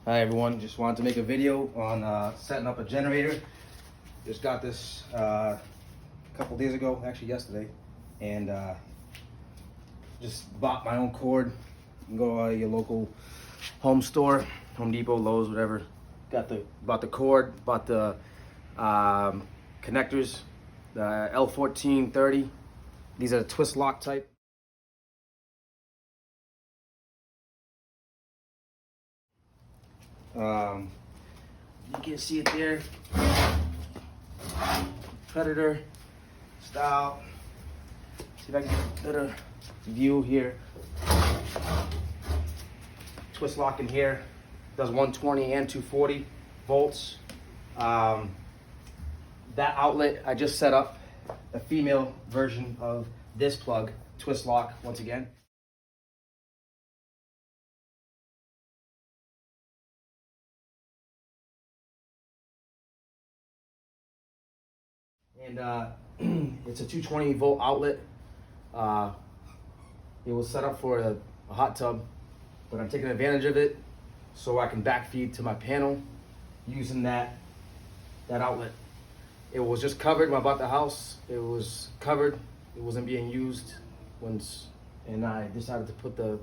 Hi everyone, just wanted to make a video on setting up a generator. Just got this a couple days ago, actually yesterday, and just bought my own cord. You can go to your local home store, Home Depot, Lowe's, whatever. Bought the cord, bought the connectors, the L1430. These are the twist lock type. You can see it there, Predator style. See if I can get a better view here. Twist lock in here, does 120 and 240 volts. That outlet I just set up a female version of this plug, twist lock once again. And it's a 220 volt outlet. It was set up for a hot tub, but I'm taking advantage of it so I can backfeed to my panel using that outlet. It was just covered when I bought the house. It was covered. It wasn't being used and I decided to put the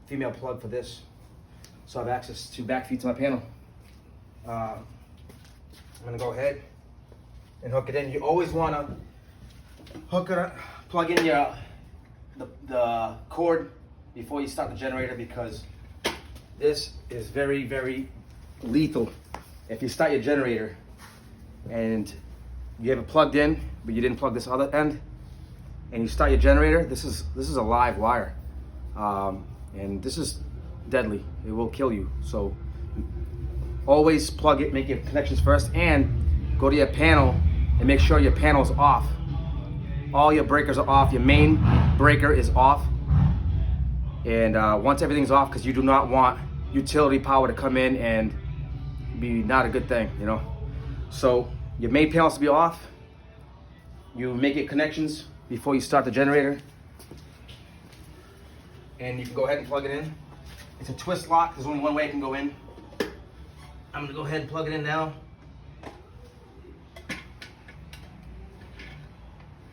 female plug for this, so I have access to backfeed to my panel. I'm gonna go ahead and hook it in. You always want to plug in the cord before you start the generator, because this is very, very lethal. If you start your generator and you have it plugged in, but you didn't plug this other end, and you start your generator, this is a live wire, and this is deadly. It will kill you. So always plug it, make your connections first, and go to your panel and make sure your panel's off. All your breakers are off. Your main breaker is off. And once everything's off, because you do not want utility power to come in and be not a good thing, you know. So your main panels to be off. You make your connections before you start the generator. And you can go ahead and plug it in. It's a twist lock. There's only one way it can go in. I'm gonna go ahead and plug it in now.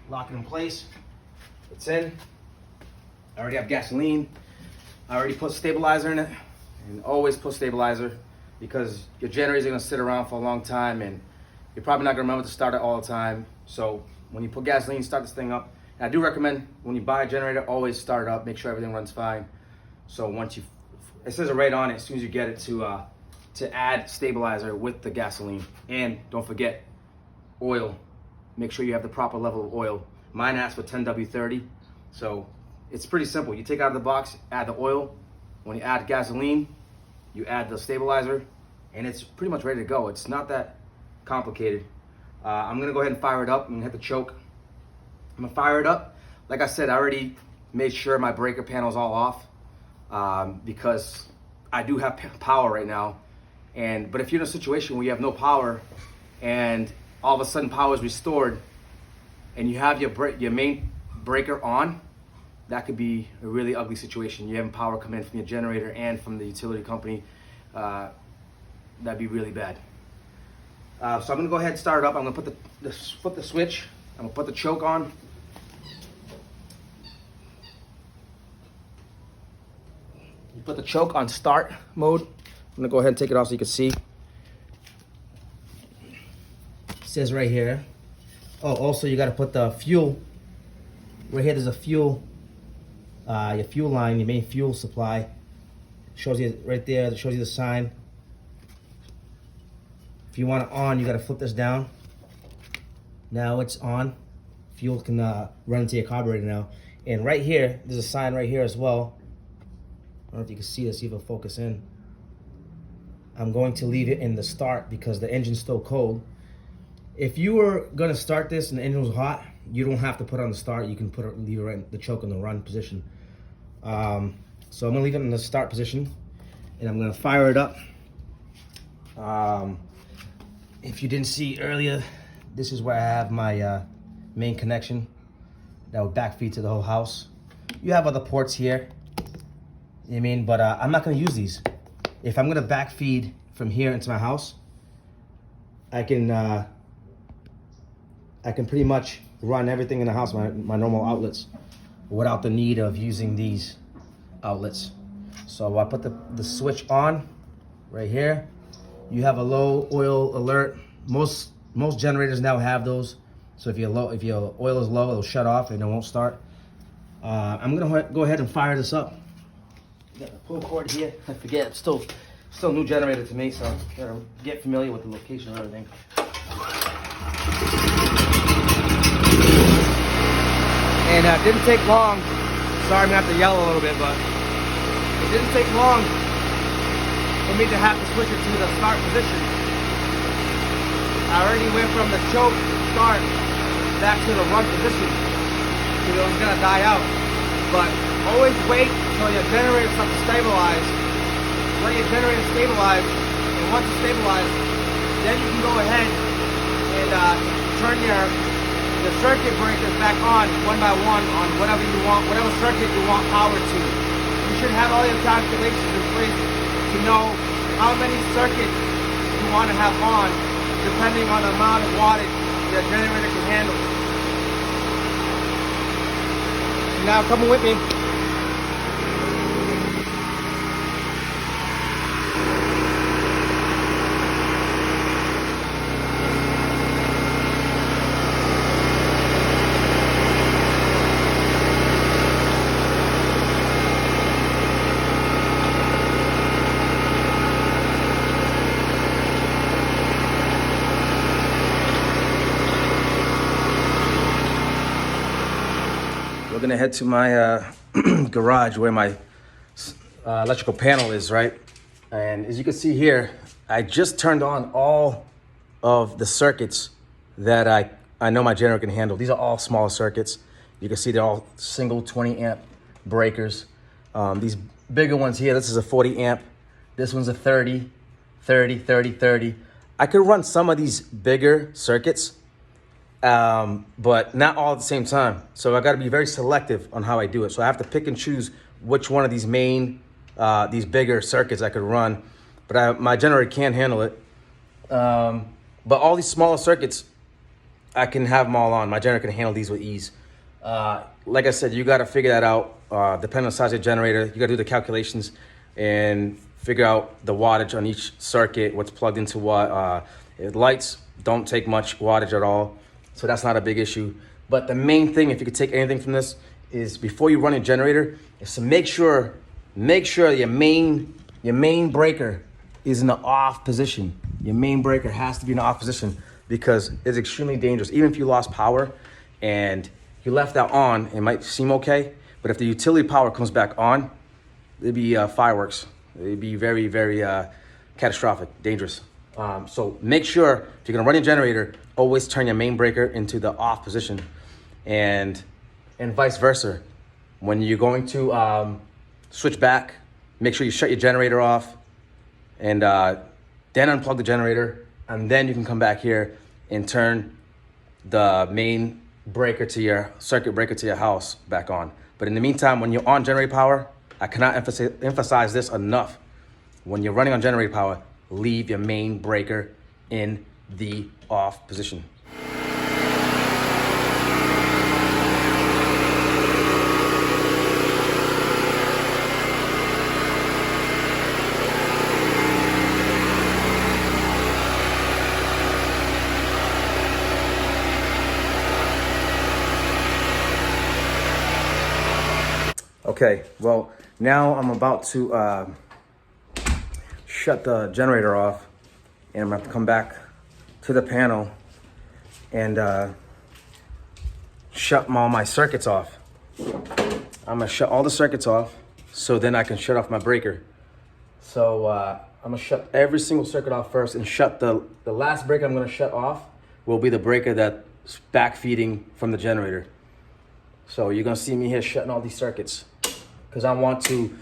Lock it in place. It's in. I already have gasoline. I already put stabilizer in it. And always put stabilizer, because your generator is gonna sit around for a long time and you're probably not gonna remember to start it all the time. So when you put gasoline, start this thing up. And I do recommend when you buy a generator, always start it up, make sure everything runs fine. So once it says it right on it, as soon as you get it, to add stabilizer with the gasoline. And don't forget, oil. Make sure you have the proper level of oil. Mine asks for 10W30. So it's pretty simple. You take out of the box, add the oil. When you add gasoline, you add the stabilizer, and it's pretty much ready to go. It's not that complicated. I'm gonna go ahead and fire it up. I'm gonna hit the choke. I'm gonna fire it up. Like I said, I already made sure my breaker panel's all off, because I do have power right now. But if you're in a situation where you have no power and all of a sudden power is restored and you have your main breaker on, that could be a really ugly situation. You have power come in from your generator and from the utility company. That'd be really bad. So I'm gonna go ahead and start it up. I'm gonna flip the switch. I'm gonna put the choke on. You put the choke on start mode. I'm gonna go ahead and take it off so you can see. It says right here. Oh, also you gotta put the fuel. Right here there's a fuel, your fuel line, your main fuel supply. Shows you right there, it shows you the sign. If you want it on, you gotta flip this down. Now it's on. Fuel can run into your carburetor now. And right here, there's a sign right here as well. I don't know if you can see this, see if it'll focus in. I'm going to leave it in the start because the engine's still cold. If you were gonna start this and the engine was hot, you don't have to put it on the start. You can leave it right in the choke in the run position. So I'm gonna leave it in the start position and I'm gonna fire it up. If you didn't see earlier, this is where I have my main connection that would backfeed to the whole house. You have other ports here, you know what I mean? But I'm not gonna use these. if I'm gonna backfeed from here into my house, I can pretty much run everything in the house, my normal outlets, without the need of using these outlets. So I put the switch on right here. You have a low oil alert. Most generators now have those. So if your oil is low, it'll shut off and it won't start. I'm gonna go ahead and fire this up. Got the pull cord here. I forget, it's still a new generator to me, so I gotta get familiar with the location and everything. And it didn't take long. Sorry, I'm gonna have to yell a little bit, but it didn't take long for me to have to switch it to the start position. I already went from the choke start back to the run position, because it was gonna die out. But always wait until your generator starts to stabilize. Let your generator stabilize, and once it's stabilized, then you can go ahead and turn your circuit breakers back on one by one on whatever you want, whatever circuit you want power to. You should have all your calculations in place to know how many circuits you want to have on, depending on the amount of wattage your generator can handle. Now come with me. We're gonna head to my garage where my electrical panel is, right? And as you can see here, I just turned on all of the circuits that I know my generator can handle. These are all small circuits. You can see they're all single 20 amp breakers. These bigger ones here, this is a 40 amp. This one's a 30, 30, 30, 30. I could run some of these bigger circuits, but not all at the same time. So I got to be very selective on how I do it. So I have to pick and choose which one of these these bigger circuits I could run, but my generator can't handle it. But all these smaller circuits, I can have them all on. My generator can handle these with ease. Like I said, you got to figure that out. Depending on the size of your generator, you got to do the calculations and figure out the wattage on each circuit, what's plugged into what. Lights don't take much wattage at all, so that's not a big issue. But the main thing, if you could take anything from this, is before you run your generator, is to make sure your main breaker is in the off position. Your main breaker has to be in the off position, because it's extremely dangerous. Even if you lost power and you left that on, it might seem okay, but if the utility power comes back on, it'd be fireworks. It'd be very, very catastrophic, dangerous. So make sure if you're gonna run your generator, always turn your main breaker into the off position, and vice versa. When you're going to switch back, make sure you shut your generator off, and then unplug the generator, and then you can come back here and turn the main breaker to your circuit breaker to your house back on. But in the meantime, when you're on generator power, I cannot emphasize this enough. When you're running on generator power, leave your main breaker in the off position. Okay, well, now I'm about to shut the generator off, and I'm gonna have to come back to the panel and shut all my circuits off. I'm gonna shut all the circuits off so then I can shut off my breaker. So I'm gonna shut every single circuit off first, and shut the last breaker I'm gonna shut off will be the breaker that's backfeeding from the generator. So you're gonna see me here shutting all these circuits, because I want to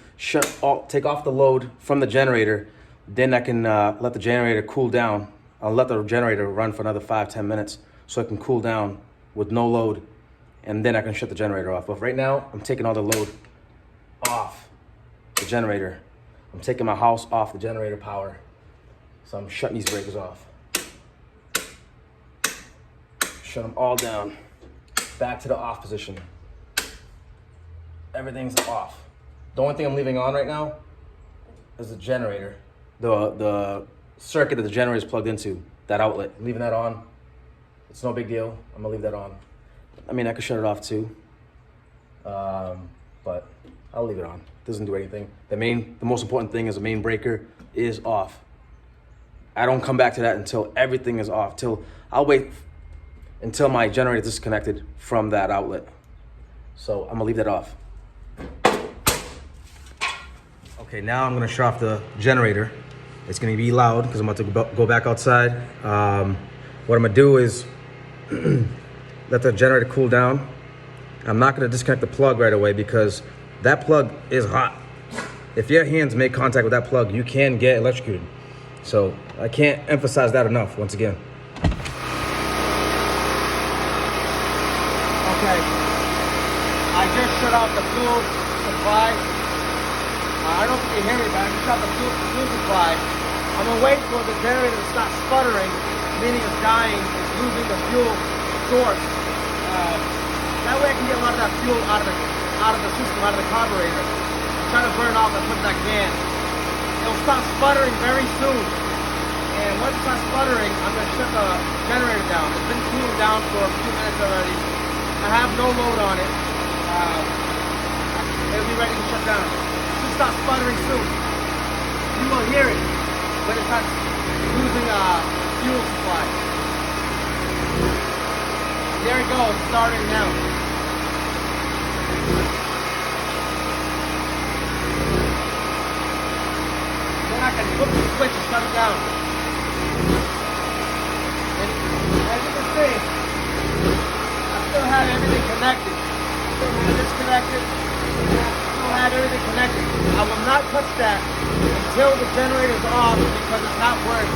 take off the load from the generator. Then I can let the generator cool down. I'll let the generator run for another 5-10 minutes so it can cool down with no load, and then I can shut the generator off. But right now, I'm taking all the load off the generator. I'm I'm taking my house off the generator power. So I'm shutting these breakers off. Shut them all down. Back to the off position. Everything's off. The only thing I'm leaving on right now is the generator. The circuit that the generator is plugged into, that outlet. Leaving that on. It's no big deal. I'm gonna leave that on. I mean, I could shut it off too. But I'll leave it on. Doesn't do anything. The most important thing is the main breaker is off. I don't come back to that until everything is off. I'll wait until my generator is disconnected from that outlet. So I'm gonna leave that off. Okay, now I'm gonna shut off the generator. It's gonna be loud because I'm about to go back outside. What I'm gonna do is let the generator cool down. I'm not gonna disconnect the plug right away because that plug is hot. If your hands make contact with that plug, you can get electrocuted. So I can't emphasize that enough, once again. Okay, I just shut off the fuel supply. I don't know if you can hear me, but I just shut off the fuel supply. I'm gonna wait for the generator to stop sputtering, meaning it's dying, it's losing the fuel source. That way I can get a lot of that fuel out of the system, out of the carburetor. I'm trying to burn off as much as I can. It'll stop sputtering very soon. And once it stops sputtering, I'm gonna shut the generator down. It's been cooling down for a few minutes already. I have no load on it. It'll be ready to shut down. It should stop sputtering soon. You will hear it when it starts losing fuel supply. There it goes, starting now. Then I can flip the switch and shut it down. And as you can see, I still had everything connected. Still had this connected. Still had everything connected. I will not touch that until the generator is off because it's not worth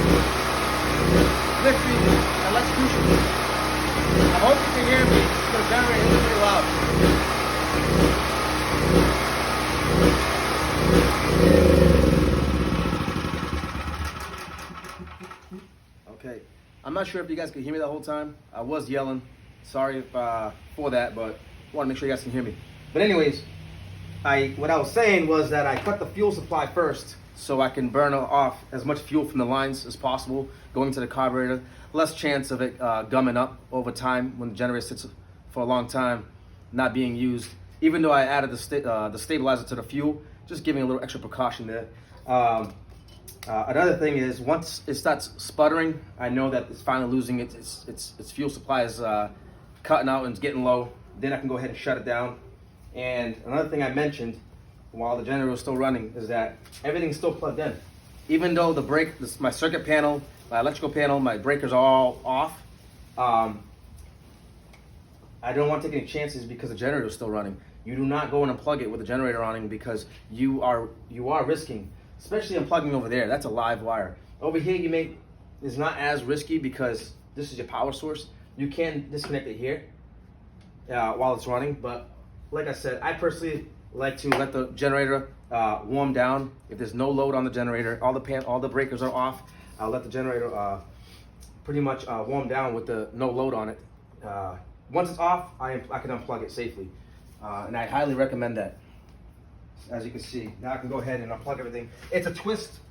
lifting electrocution. I hope you can hear me because the generator is pretty loud. Okay, I'm not sure if you guys could hear me the whole time. I was yelling. Sorry for that, but I want to make sure you guys can hear me. But anyways, what I was saying was that I cut the fuel supply first so I can burn off as much fuel from the lines as possible going to the carburetor. Less chance of it gumming up over time when the generator sits for a long time, not being used. Even though I added the stabilizer to the fuel, just giving a little extra precaution there. Another thing is once it starts sputtering, I know that it's finally losing its fuel supply is cutting out and it's getting low. Then I can go ahead and shut it down. And another thing I mentioned while the generator was still running is that everything's still plugged in. Even though my circuit panel, my electrical panel, my breakers are all off, I don't want to take any chances because the generator is still running. You do not go and unplug it with the generator running because you are risking, especially unplugging over there. That's a live wire. Over here, it's not as risky because this is your power source. You can disconnect it here while it's running, but like I said, I personally like to let the generator warm down. If there's no load on the generator, all the breakers are off, I'll let the generator pretty much warm down with the no load on it. Once it's off, I can unplug it safely, and I highly recommend that. As you can see, now I can go ahead and unplug everything. It's a twist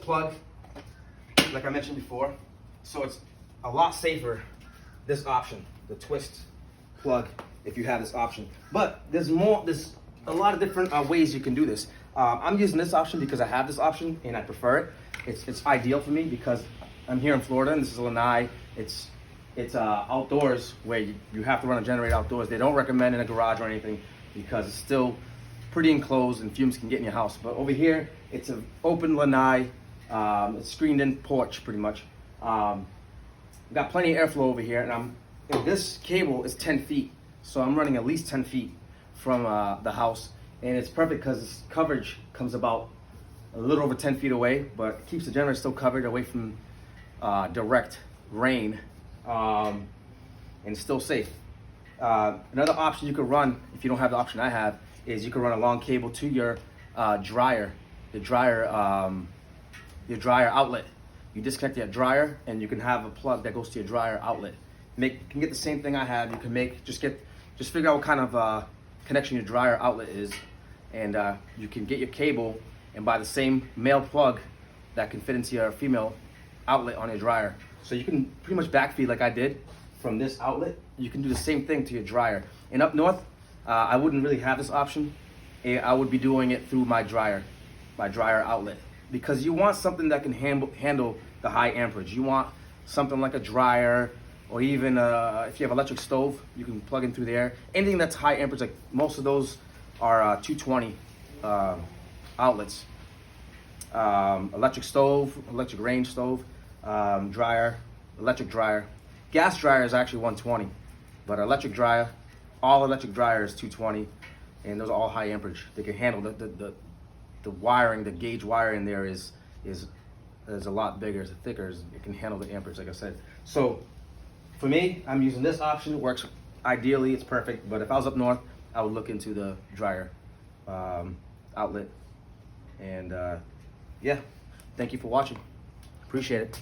plug, like I mentioned before, so it's a lot safer, this option, the twist plug, if you have this option. But there's a lot of different ways you can do this. I'm using this option because I have this option and I prefer it. It's ideal for me because I'm here in Florida and this is Lanai. It's outdoors where you have to run a generator outdoors. They don't recommend in a garage or anything because it's still pretty enclosed and fumes can get in your house. But over here, it's an open lanai, it's screened in porch pretty much. Got plenty of airflow over here, and this cable is 10 feet, so I'm running at least 10 feet from the house, and it's perfect because this coverage comes about a little over 10 feet away, but it keeps the generator still covered away from direct rain, and still safe. Another option you could run, if you don't have the option I have, is you could run a long cable to your dryer, your dryer outlet. You disconnect your dryer, and you can have a plug that goes to your dryer outlet. You can get the same thing I have. You can just figure out what kind of connection your dryer outlet is, and you can get your cable and buy the same male plug that can fit into your female outlet on your dryer. So you can pretty much backfeed like I did from this outlet. You can do the same thing to your dryer. And up north, I wouldn't really have this option. I would be doing it through my dryer outlet, because you want something that can handle the high amperage. You want something like a dryer, or even if you have electric stove, you can plug in through there. Anything that's high amperage, like most of those are 220 outlets. Electric stove, electric range stove, dryer, electric dryer. Gas dryer is actually 120, but electric dryer, all electric dryer is 220, and those are all high amperage. They can handle the wiring, the gauge wire in there is a lot bigger, it's thicker, it can handle the amperage, like I said. So for me, I'm using this option. It works ideally, it's perfect. But if I was up north, I would look into the dryer outlet. And yeah, thank you for watching. Appreciate it.